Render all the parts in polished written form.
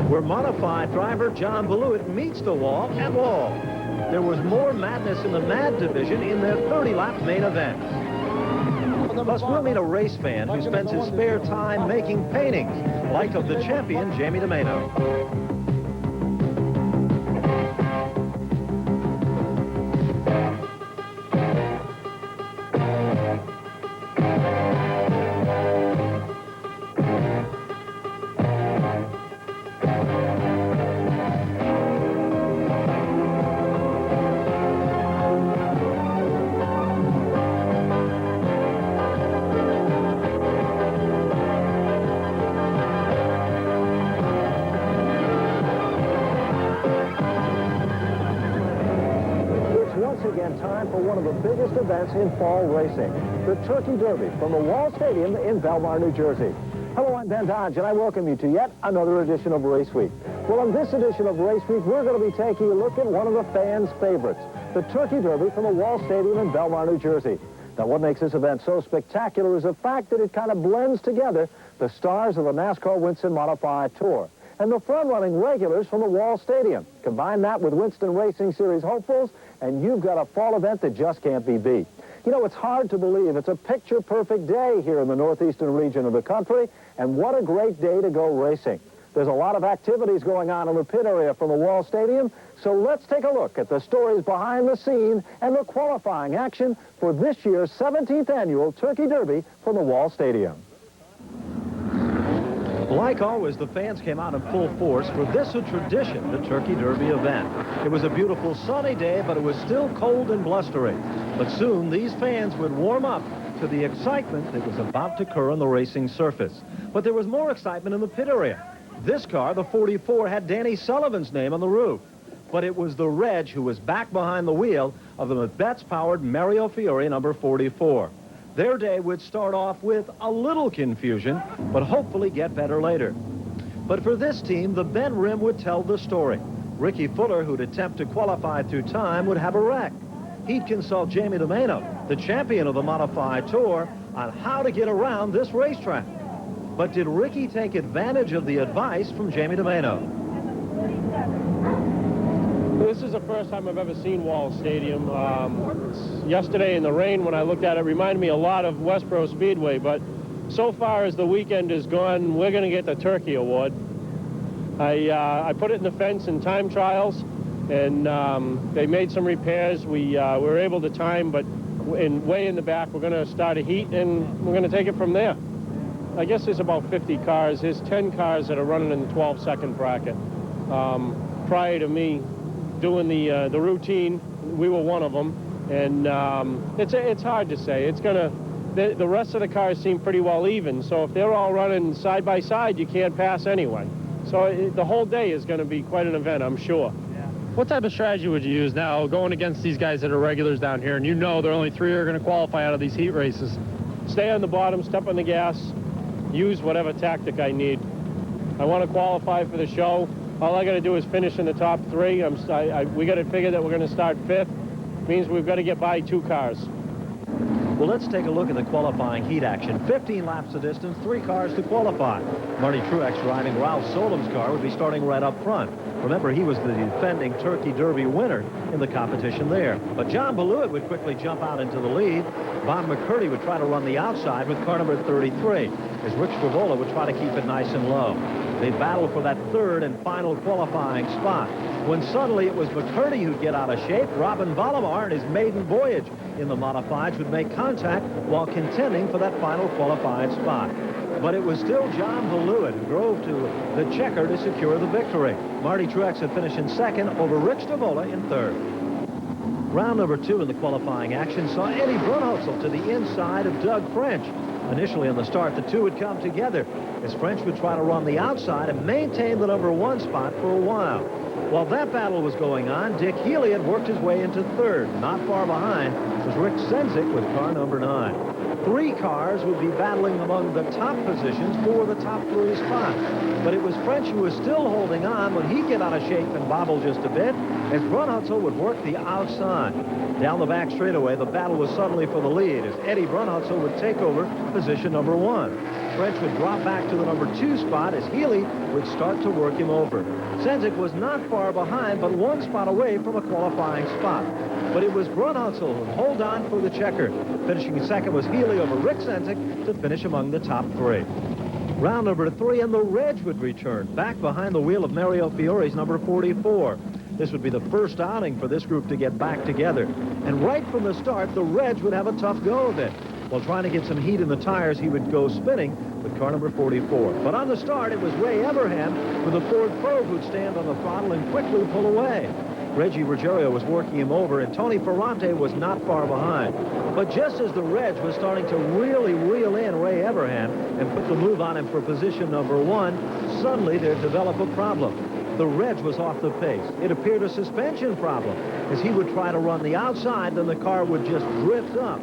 where modified driver John Beluit meets the wall at Wall. There was more madness in the Mad division in their 30-lap main event. Plus, we'll meet a race fan who spends his spare time making paintings, like of the champion, Jamie DeMano. Time for one of the biggest events in fall racing, the Turkey Derby from the Wall Stadium in Belmar, New Jersey. Hello, I'm Ben Dodge, and I welcome you to yet another edition of Race Week. Well, in this edition of Race Week, we're going to be taking a look at one of the fans' favorites, the Turkey Derby from the Wall Stadium in Belmar, New Jersey. Now, what makes this event so spectacular is the fact that it kind of blends together the stars of the NASCAR Winston Modified Tour and the front-running regulars from the Wall Stadium. Combine that with Winston Racing Series hopefuls, and you've got a fall event that just can't be beat. You know, it's hard to believe it's a picture-perfect day here in the northeastern region of the country, and what a great day to go racing. There's a lot of activities going on in the pit area from the Wall Stadium, so let's take a look at the stories behind the scene and the qualifying action for this year's 17th annual Turkey Derby from the Wall Stadium. Like always, the fans came out in full force for this a tradition, the Turkey Derby event. It was a beautiful sunny day, but it was still cold and blustery. But soon, these fans would warm up to the excitement that was about to occur on the racing surface. But there was more excitement in the pit area. This car, the 44, had Danny Sullivan's name on the roof. But it was the Reg who was back behind the wheel of the Metz-powered Mario Fiore number 44. Their day would start off with a little confusion, but hopefully get better later. But for this team, the bent rim would tell the story. Ricky Fuller, who'd attempt to qualify through time, would have a wreck. He'd consult Jamie DeMano, the champion of the Modified Tour, on how to get around this racetrack. But did Ricky take advantage of the advice from Jamie DeMano? This is the first time I've ever seen Wall Stadium. Yesterday in the rain, when I looked at it, reminded me a lot of Westboro Speedway, but so far as the weekend is gone, we're going to get the Turkey Award. I put it in the fence in time trials, and they made some repairs. We were able to time, but way in the back, we're going to start a heat, and we're going to take it from there. I guess there's about 50 cars. There's 10 cars that are running in the 12-second bracket. Prior to me doing the routine, we were one of them, and it's hard to say. It's gonna, the rest of the cars seem pretty well even, so if they're all running side by side, you can't pass anyway. So the whole day is going to be quite an event, I'm sure. Yeah. What type of strategy would you use now going against these guys that are regulars down here, and you know there are only 3 are going to qualify out of these heat races? Stay on the bottom, step on the gas, use whatever tactic I need. I want to qualify for the show. All I got to do is finish in the top 3. We got to figure that we're going to start 5th. Means we've got to get by 2 cars. Well, let's take a look at the qualifying heat action. 15 laps of distance, 3 cars to qualify. Marty Truex driving Ralph Solem's car would be starting right up front. Remember, he was the defending Turkey Derby winner in the competition there. But John Beluit would quickly jump out into the lead. Bob McCurdy would try to run the outside with car number 33, as Rich Stravola would try to keep it nice and low. They battled for that 3rd and final qualifying spot, when suddenly it was McCurdy who'd get out of shape. Robin Vollemar in his maiden voyage in the modifieds would make contact while contending for that final qualifying spot. But it was still John Beluit who drove to the checker to secure the victory. Marty Truex had finished in 2nd over Rich Stravola in 3rd. Round number 2 in the qualifying action saw Eddie Brunholzl to the inside of Doug French. Initially on the start, the two would come together as French would try to run the outside and maintain the number 1 spot for a while. While that battle was going on, Dick Healy had worked his way into 3rd. Not far behind was Rick Senzik with car number 9. 3 cars would be battling among the top positions for the top 3 spots. But it was French who was still holding on when he'd get out of shape and bobble just a bit, as Brunholzl would work the outside. Down the back straightaway, the battle was suddenly for the lead as Eddie Brunholzl would take over position number 1. French would drop back to the number 2 spot as Healy would start to work him over. Senzik was not far behind, but 1 spot away from a qualifying spot. But it was Brunhutzel who would hold on for the checker. Finishing second was Healy over Rick Senzik to finish among the top 3. Round number 3, and the Reg would return, back behind the wheel of Mario Fiore's number 44. This would be the first outing for this group to get back together. And right from the start, the Reg would have a tough go of it. While trying to get some heat in the tires, he would go spinning with car number 44. But on the start, it was Ray Everham with a Ford Probe who'd stand on the throttle and quickly pull away. Reggie Ruggiero was working him over, and Tony Ferrante was not far behind. But just as the Reg was starting to really reel in Ray Everham and put the move on him for position number 1, suddenly there'd develop a problem. The Reg was off the pace. It appeared a suspension problem. As he would try to run the outside, then the car would just drift up.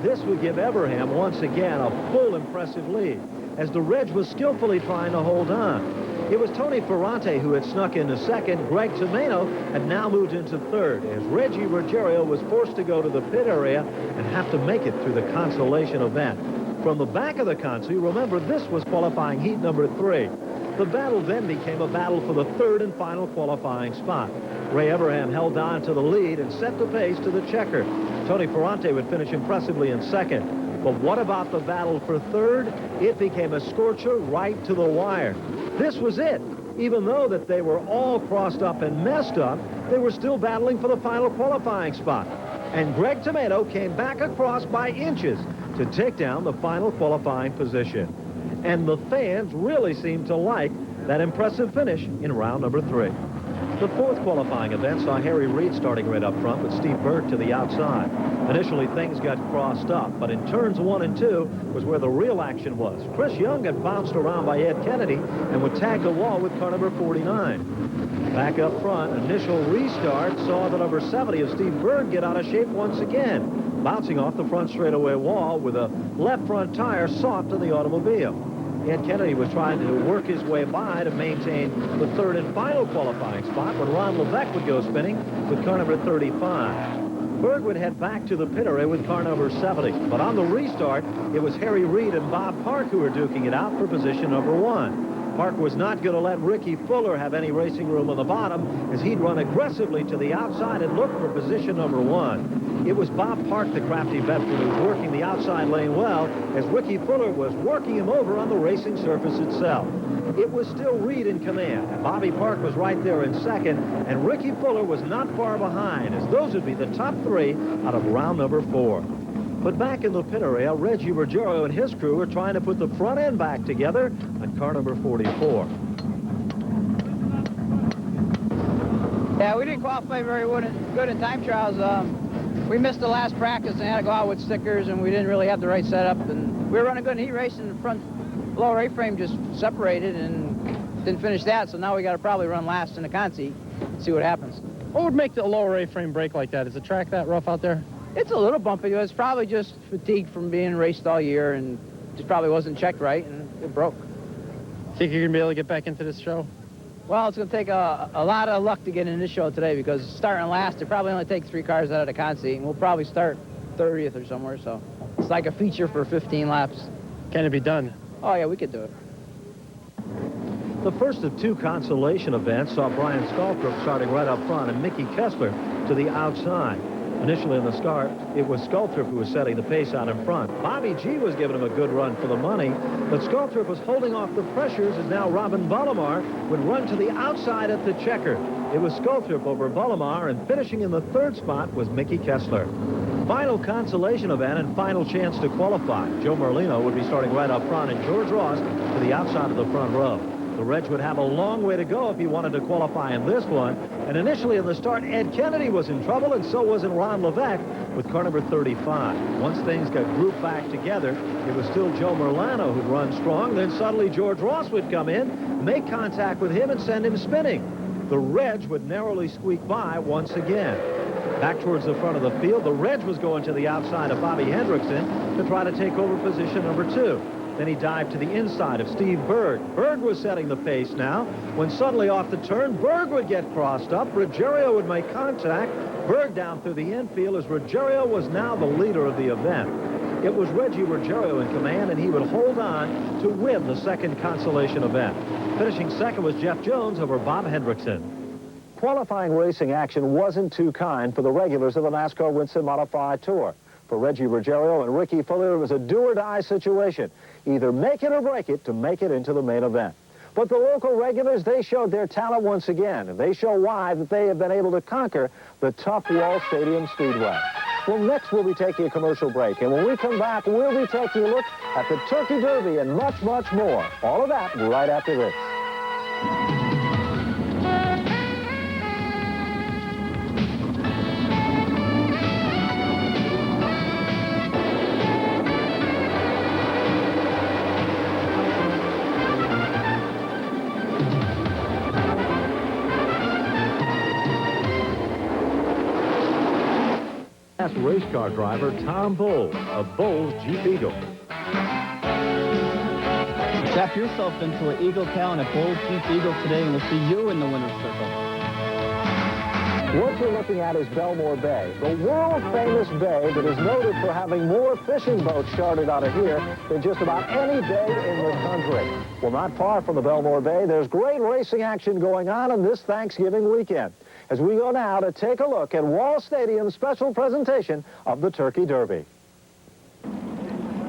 This would give Everham once again a full impressive lead, as the Reg was skillfully trying to hold on. It was Tony Ferrante who had snuck into second. Greg Tomeno had now moved into third, as Reggie Ruggiero was forced to go to the pit area and have to make it through the consolation event. From the back of the console, remember this was qualifying heat number 3. The battle then became a battle for the 3rd and final qualifying spot. Ray Everham held on to the lead and set the pace to the checker. Tony Ferrante would finish impressively in second. But what about the battle for 3rd? It became a scorcher right to the wire. This was it. Even though that they were all crossed up and messed up, they were still battling for the final qualifying spot. And Greg Tomato came back across by inches to take down the final qualifying position. And the fans really seemed to like that impressive finish in round number 3. The 4th qualifying event saw Harry Reid starting right up front with Steve Berg to the outside. Initially, things got crossed up, but in turns 1 and 2 was where the real action was. Chris Young got bounced around by Ed Kennedy and would tag the wall with car number 49. Back up front, initial restart saw the number 70 of Steve Berg get out of shape once again, bouncing off the front straightaway wall with a left front tire soft in the automobile. Ed Kennedy was trying to work his way by to maintain the 3rd and final qualifying spot when Ron Levesque would go spinning with car number 35. Berg would head back to the pit area with car number 70. But on the restart, it was Harry Reid and Bob Park who were duking it out for position number 1. Park was not going to let Ricky Fuller have any racing room on the bottom, as he'd run aggressively to the outside and look for position number 1. It was Bob Park, the crafty veteran, who was working the outside lane well, as Ricky Fuller was working him over on the racing surface itself. It was still Reid in command, and Bobby Park was right there in second, and Ricky Fuller was not far behind, as those would be the top 3 out of round number 4. But back in the pit area, Reggie Ruggiero and his crew were trying to put the front end back together on car number 44. Yeah, we didn't qualify very good in time trials. We missed the last practice and had to go out with stickers, and we didn't really have the right setup. And we were running good in heat race, and the front lower A-frame just separated and didn't finish that. So now we got to probably run last in the consi, see what happens. What would make the lower A-frame break like that? Is the track that rough out there? It's a little bumpy. It's probably just fatigue from being raced all year, and just probably wasn't checked right, and it broke. Think you're going to be able to get back into this show? Well, it's going to take a lot of luck to get in this show today, because starting last, it probably only takes 3 cars out of the consi, and we'll probably start 30th or somewhere, so it's like a feature for 15 laps. Can it be done? Oh, yeah, we could do it. The first of 2 consolation events saw Brian Skaltrup starting right up front and Mickey Kessler to the outside. Initially in the start, it was Skaltrup who was setting the pace out in front. Bobby G was giving him a good run for the money, but Skaltrup was holding off the pressures as now Robin Bullimar would run to the outside at the checker. It was Skaltrup over Bullimar, and finishing in the 3rd spot was Mickey Kessler. Final consolation event and final chance to qualify. Joe Merlino would be starting right up front, and George Ross to the outside of the front row. The Reg would have a long way to go if he wanted to qualify in this one. And initially in the start, Ed Kennedy was in trouble, and so was Ron Levesque with car number 35. Once things got grouped back together, it was still Joe Merlano who'd run strong. Then suddenly George Ross would come in, make contact with him, and send him spinning. The Reg would narrowly squeak by once again. Back towards the front of the field, the Reg was going to the outside of Bobby Hendrickson to try to take over position number 2. Then he dived to the inside of Steve Berg. Berg was setting the pace now, when suddenly off the turn, Berg would get crossed up. Ruggiero would make contact. Berg down through the infield, as Ruggiero was now the leader of the event. It was Reggie Ruggiero in command, and he would hold on to win the second consolation event. Finishing second was Jeff Jones over Bob Hendrickson. Qualifying racing action wasn't too kind for the regulars of the NASCAR Winston Modified Tour. For Reggie Ruggiero and Ricky Fuller, it was a do-or-die situation. Either make it or break it to make it into the main event. But the local regulars, they showed their talent once again, and they show why that they have been able to conquer the tough Wall Stadium Speedway. Well, next we'll be taking a commercial break, and when we come back, we'll be taking a look at the Turkey Derby and much, much more. All of that right after this. Race car driver Tom Bowles of Bowles Jeep Eagle. Strap yourself into an Eagle Cow and a Bowles Jeep Eagle today, and we'll see you in the winner's circle. What you're looking at is Belmore Bay, the world-famous bay that is noted for having more fishing boats chartered out of here than just about any bay in the country. Well, not far from the Belmore Bay, there's great racing action going on this Thanksgiving weekend, as we go now to take a look at Wall Stadium's special presentation of the Turkey Derby.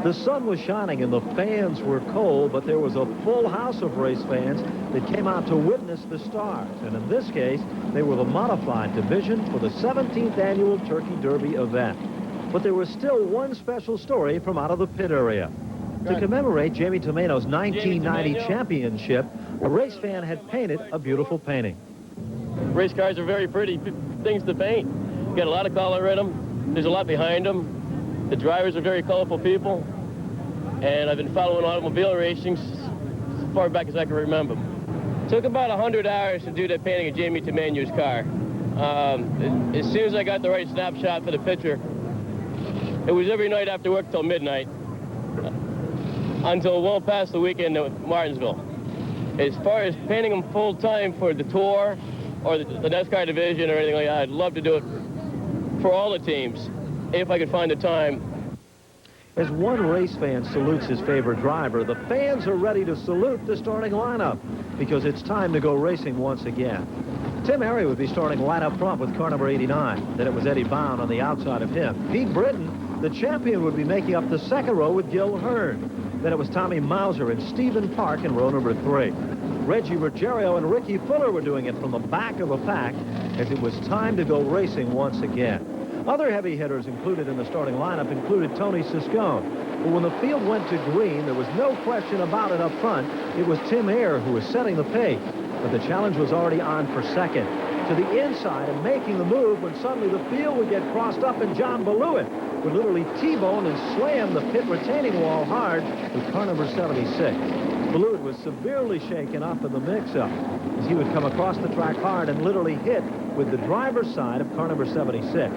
The sun was shining and the fans were cold, but there was a full house of race fans that came out to witness the stars. And in this case, they were the modified division for the 17th annual Turkey Derby event. But there was still one special story from out of the pit area. To commemorate Jamie Tomeno's 1990 championship, a race fan had painted a beautiful painting. Race cars are very pretty things to paint. You got a lot of color in them. There's a lot behind them. The drivers are very colorful people. And I've been following automobile racing as far back as I can remember. It took about 100 hours to do that painting of Jamie Tomeno's car. As soon as I got the right snapshot for the picture, it was every night after work till midnight, until well past the weekend at Martinsville. As far as painting them full-time for the tour or the NASCAR division or anything like that, I'd love to do it for all the teams, if I could find the time. As one race fan salutes his favorite driver, the fans are ready to salute the starting lineup because it's time to go racing once again. Tim Harry would be starting right up front with car number 89. Then it was Eddie Bound on the outside of him. Pete Britton, the champion, would be making up the second row with Gil Hearn. Then it was Tommy Mauser and Stephen Park in row number 3. Reggie Ruggiero and Ricky Fuller were doing it from the back of the pack as it was time to go racing once again. Other heavy hitters included in the starting lineup included Tony Siscone. But when the field went to green, there was no question about it up front. It was Tim Ayer who was setting the pace. But the challenge was already on for second. To the inside and making the move when suddenly the field would get crossed up and John Beluit would literally T-bone and slam the pit retaining wall hard with car number 76. Beluit was severely shaken up in the mix-up as he would come across the track hard and literally hit with the driver's side of car number 76.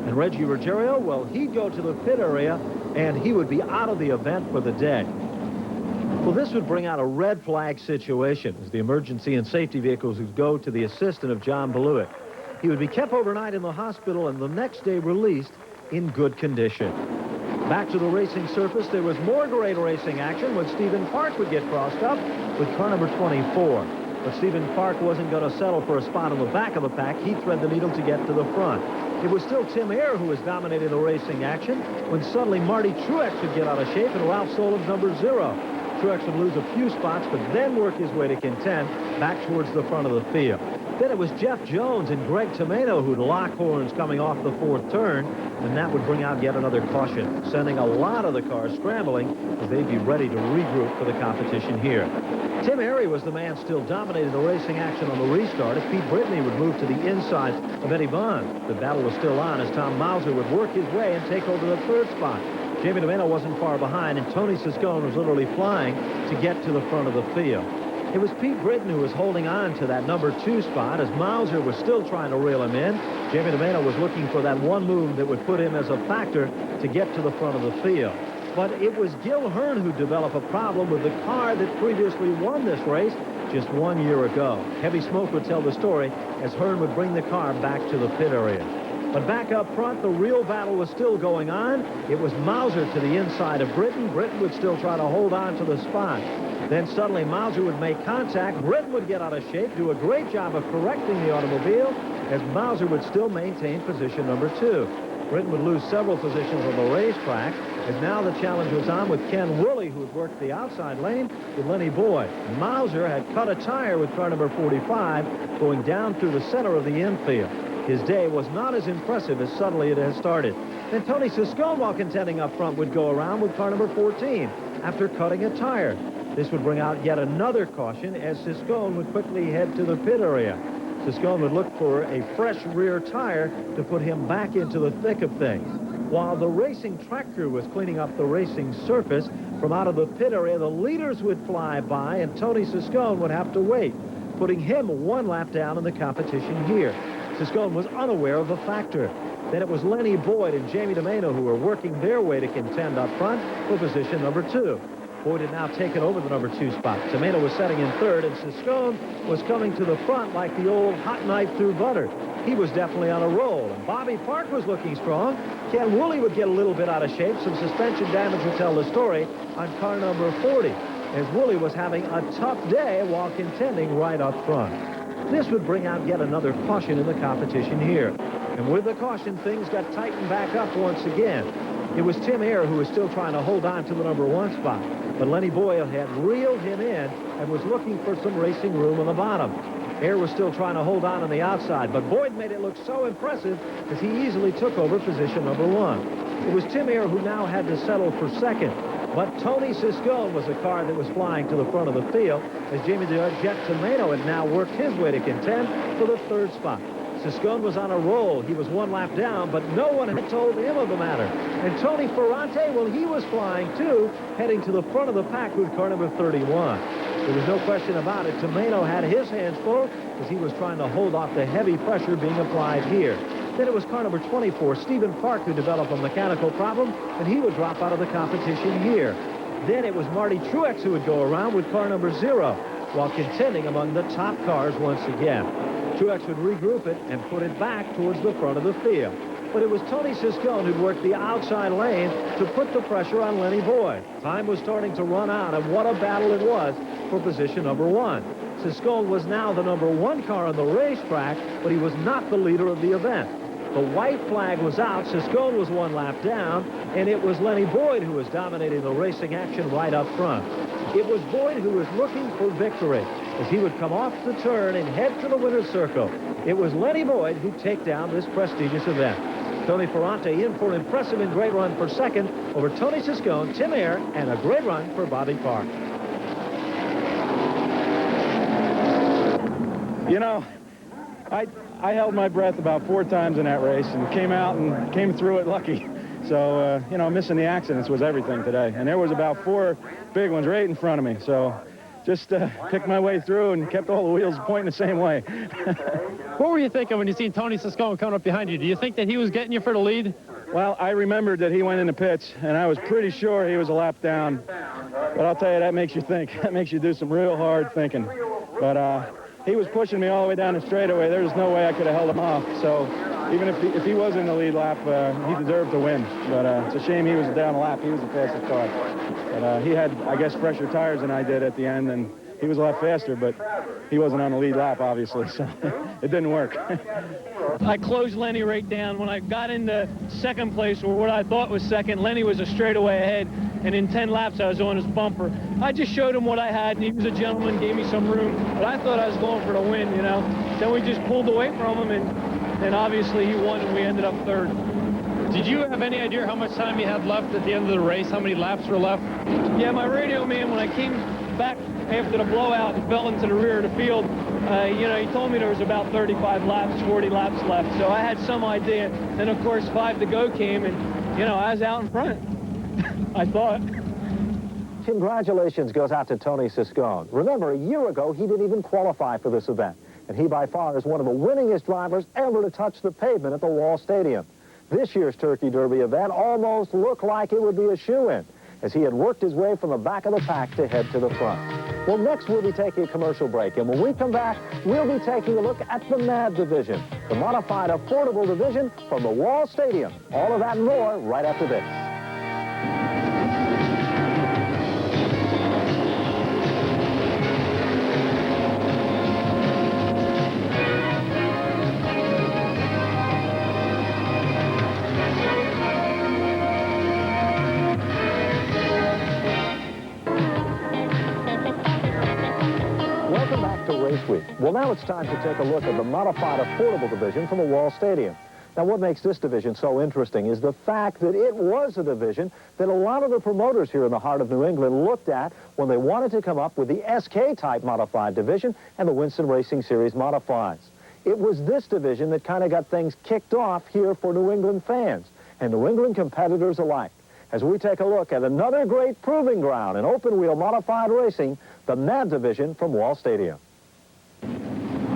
And Reggie Ruggiero, well, he'd go to the pit area, and he would be out of the event for the day. Well, this would bring out a red flag situation as the emergency and safety vehicles would go to the assistant of John Beluit. He would be kept overnight in the hospital and the next day released in good condition. Back to the racing surface, there was more great racing action when Stephen Park would get crossed up with car number 24. But Stephen Park wasn't going to settle for a spot on the back of the pack. He thread the needle to get to the front. It was still Tim Ayer who was dominating the racing action when suddenly Marty Truex would get out of shape and Ralph Solom's number 0. Truex would lose a few spots, but then work his way to contend back towards the front of the field. Then it was Jeff Jones and Greg Tomeno who'd lock horns coming off the 4th turn, and that would bring out yet another caution, sending a lot of the cars scrambling as they'd be ready to regroup for the competition here. Tim Harry was the man still dominating the racing action on the restart as Pete Brittany would move to the inside of Eddie Bond. The battle was still on as Tom Mauser would work his way and take over the 3rd spot. Jamie Tomeno wasn't far behind, and Tony Siscone was literally flying to get to the front of the field. It was Pete Britton who was holding on to that number 2 spot as Mauser was still trying to reel him in. Jamie Tomeno was looking for that one move that would put him as a factor to get to the front of the field. But it was Gil Hearn who developed a problem with the car that previously won this race just 1 year ago. Heavy Smoke would tell the story as Hearn would bring the car back to the pit area. But back up front, the real battle was still going on. It was Mauser to the inside of Britton. Britton would still try to hold on to the spot. Then suddenly Mauser would make contact. Britton would get out of shape, do a great job of correcting the automobile, as Mauser would still maintain position number 2. Britton would lose several positions on the racetrack, as now the challenge was on with Ken Woolley, who had worked the outside lane with Lenny Boyd. Mauser had cut a tire with car number 45, going down through the center of the infield. His day was not as impressive as suddenly it has started. Then Tony Siscone, while contending up front, would go around with car number 14 after cutting a tire. This would bring out yet another caution as Siscone would quickly head to the pit area. Siscone would look for a fresh rear tire to put him back into the thick of things. While the racing track crew was cleaning up the racing surface, from out of the pit area, the leaders would fly by, and Tony Siscone would have to wait, putting him 1 lap down in the competition here. Siscone was unaware of the factor. Then it was Lenny Boyd and Jamie DeMano who were working their way to contend up front for position number 2. Boyd had now taken over the number 2 spot. DeMano was setting in 3rd, and Siscone was coming to the front like the old hot knife through butter. He was definitely on a roll, and Bobby Park was looking strong. Ken Woolley would get a little bit out of shape. Some suspension damage would tell the story on car number 40, as Woolley was having a tough day while contending right up front. This would bring out yet another caution in the competition here. And with the caution, things got tightened back up once again. It was Tim Ayer who was still trying to hold on to the number 1 spot. But Lenny Boyd had reeled him in and was looking for some racing room on the bottom. Ayer was still trying to hold on the outside, but Boyd made it look so impressive as he easily took over position number 1. It was Tim Ayer who now had to settle for 2nd. But Tony Siscone was the car that was flying to the front of the field, as Jamie Jet Tomeno had now worked his way to contend for the 3rd spot. Siscone was on a roll. He was 1 lap down, but no one had told him of the matter. And Tony Ferrante, well, he was flying too, heading to the front of the pack with car number 31. There was no question about it. Tomeno had his hands full as he was trying to hold off the heavy pressure being applied here. Then it was car number 24, Stephen Park, who developed a mechanical problem, and he would drop out of the competition here. Then it was Marty Truex who would go around with car number 0, while contending among the top cars once again. Truex would regroup it and put it back towards the front of the field. But it was Tony Siscone who'd worked the outside lane to put the pressure on Lenny Boyd. Time was starting to run out, and what a battle it was for position number 1. Siscone was now the number 1 car on the racetrack, but he was not the leader of the event. The white flag was out. Siscone was 1 lap down, and it was Lenny Boyd who was dominating the racing action right up front. It was Boyd who was looking for victory as he would come off the turn and head to the winner's circle. It was Lenny Boyd who'd take down this prestigious event. Tony Ferrante in for an impressive and great run for 2nd over Tony Siscone, Tim Ayer, and a great run for Bobby Park. You know, I held my breath about 4 times in that race and came out and came through it lucky. So, you know, missing the accidents was everything today. And there was about 4 big ones right in front of me. So just picked my way through and kept all the wheels pointing the same way. What were you thinking when you seen Tony Siscone coming up behind you? Do you think that he was getting you for the lead? Well, I remembered that he went in the pits, and I was pretty sure he was a lap down. But I'll tell you, that makes you think. That makes you do some real hard thinking. But he was pushing me all the way down the straightaway. There was no way I could have held him off. So even if he was in the lead lap, he deserved to win. But it's a shame he was down a lap. He was the fastest car. But he had, I guess, fresher tires than I did at the end, and he was a lot faster, but he wasn't on the lead lap, obviously, so it didn't work. I closed Lenny right down. When I got into 2nd place, or what I thought was 2nd, Lenny was a straightaway ahead, and in 10 laps I was on his bumper. I just showed him what I had, and he was a gentleman, gave me some room, but I thought I was going for the win, you know. Then we just pulled away from him, and obviously he won, and we ended up 3rd. Did you have any idea how much time you had left at the end of the race? How many laps were left? Yeah, my radio man, when I came back after the blowout and fell into the rear of the field, you know, he told me there was about 35 laps, 40 laps left. So I had some idea. Then, of course, 5 to go came, and, you know, I was out in front, I thought. Congratulations goes out to Tony Siscone. Remember, a year ago, he didn't even qualify for this event. And he, by far, is one of the winningest drivers ever to touch the pavement at the Wall Stadium. This year's Turkey Derby event almost looked like it would be a shoo-in, as he had worked his way from the back of the pack to head to the front. Well, next we'll be taking a commercial break, and when we come back, we'll be taking a look at the MAD division, the modified affordable division from the Wall Stadium. All of that and more right after this. Welcome back to Race Week. Well, now it's time to take a look at the modified affordable division from the Wall Stadium. Now, what makes this division so interesting is the fact that it was a division that a lot of the promoters here in the heart of New England looked at when they wanted to come up with the SK-type modified division and the Winston Racing Series modifieds. It was this division that kind of got things kicked off here for New England fans and New England competitors alike. As we take a look at another great proving ground in open-wheel modified racing, the MAD division from Wall Stadium.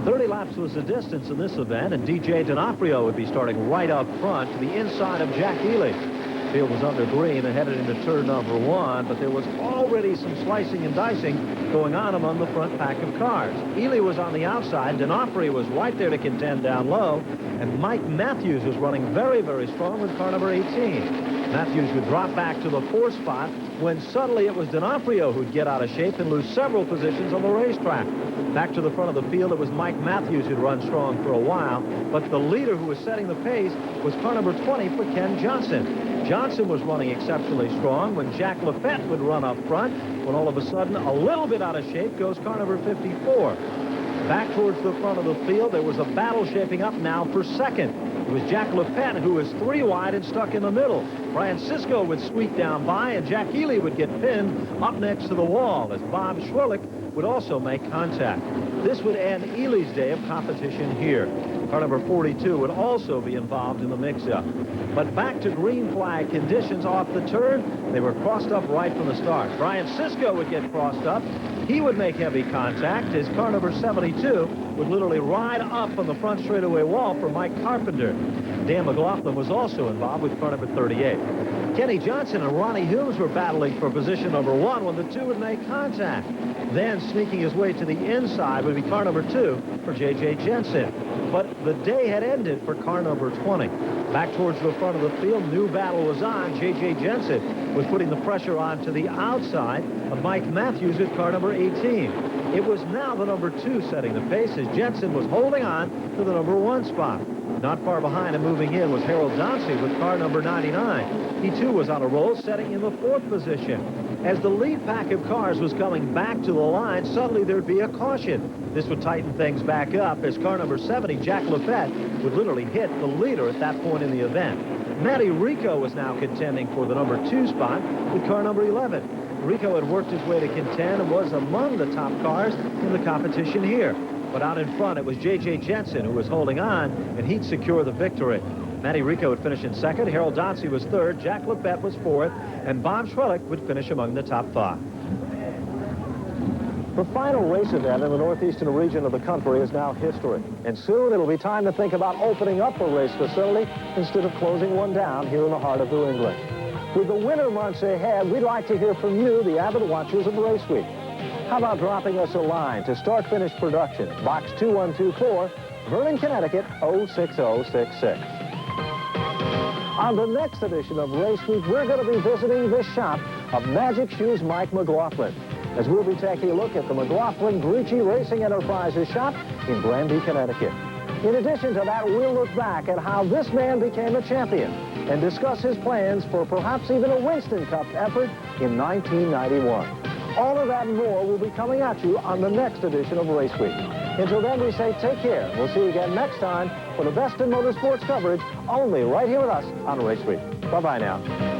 30 laps was the distance in this event, and DJ D'Onofrio would be starting right up front to the inside of Jack Ely. The field was under green and headed into turn number 1, but there was already some slicing and dicing going on among the front pack of cars. Ely was on the outside, D'Onofrio was right there to contend down low, and Mike Matthews was running very, very strong with car number 18. Matthews would drop back to the 4th spot when suddenly it was D'Onofrio who'd get out of shape and lose several positions on the racetrack. Back to the front of the field, it was Mike Matthews who'd run strong for a while, but the leader who was setting the pace was car number 20 for Ken Johnson. Johnson was running exceptionally strong when Jack Lafette would run up front, when all of a sudden, a little bit out of shape, goes car number 54. Back towards the front of the field, there was a battle shaping up now for second. It was Jack Lafette who was 3 wide and stuck in the middle. Brian Sisko would sweep down by, and Jack Ely would get pinned up next to the wall as Bob Schwerlich would also make contact. This would end Ely's day of competition here. Car number 42 would also be involved in the mix-up. But back to green flag conditions off the turn, they were crossed up right from the start. Brian Sisko would get crossed up. He would make heavy contact as car number 72 would literally ride up on the front straightaway wall for Mike Carpenter. Dan McLaughlin was also involved with car number 38. Kenny Johnson and Ronnie Humes were battling for position number 1 when the two would make contact. Then sneaking his way to the inside would be car number 2 for J.J. Jensen. But the day had ended for car number 20. Back towards the front of the field, new battle was on. J.J. Jensen was putting the pressure on to the outside of Mike Matthews with car number 18. It was now the number 2 setting the pace as Jensen was holding on to the number 1 spot. Not far behind and moving in was Harold Dauncey with car number 99. He too was on a roll, setting in the 4th position. As the lead pack of cars was coming back to the line, suddenly there'd be a caution. This would tighten things back up as car number 70, Jack Lafette, would literally hit the leader at that point in the event. Matty Rico was now contending for the number 2 spot with car number 11. Rico had worked his way to contend and was among the top cars in the competition here. But out in front, it was J.J. Jensen who was holding on, and he'd secure the victory. Matty Rico would finish in 2nd, Harold Dauncey was 3rd, Jack Lafette was 4th, and Bob Schwerlich would finish among the top 5. The final race event in the northeastern region of the country is now history, and soon it'll be time to think about opening up a race facility instead of closing one down here in the heart of New England. With the winter months ahead, we'd like to hear from you, the avid watchers of Race Week. How about dropping us a line to Start-Finish Production, Box 2124, Vernon, Connecticut, 06066. On the next edition of Race Week, we're going to be visiting the shop of Magic Shoes Mike McLaughlin, as we'll be taking a look at the McLaughlin Gricci Racing Enterprises shop in Granby, Connecticut. In addition to that, we'll look back at how this man became a champion and discuss his plans for perhaps even a Winston Cup effort in 1991. All of that and more will be coming at you on the next edition of Race Week. Until then, we say take care. We'll see you again next time for the best in motorsports coverage, only right here with us on Race Week. Bye-bye now.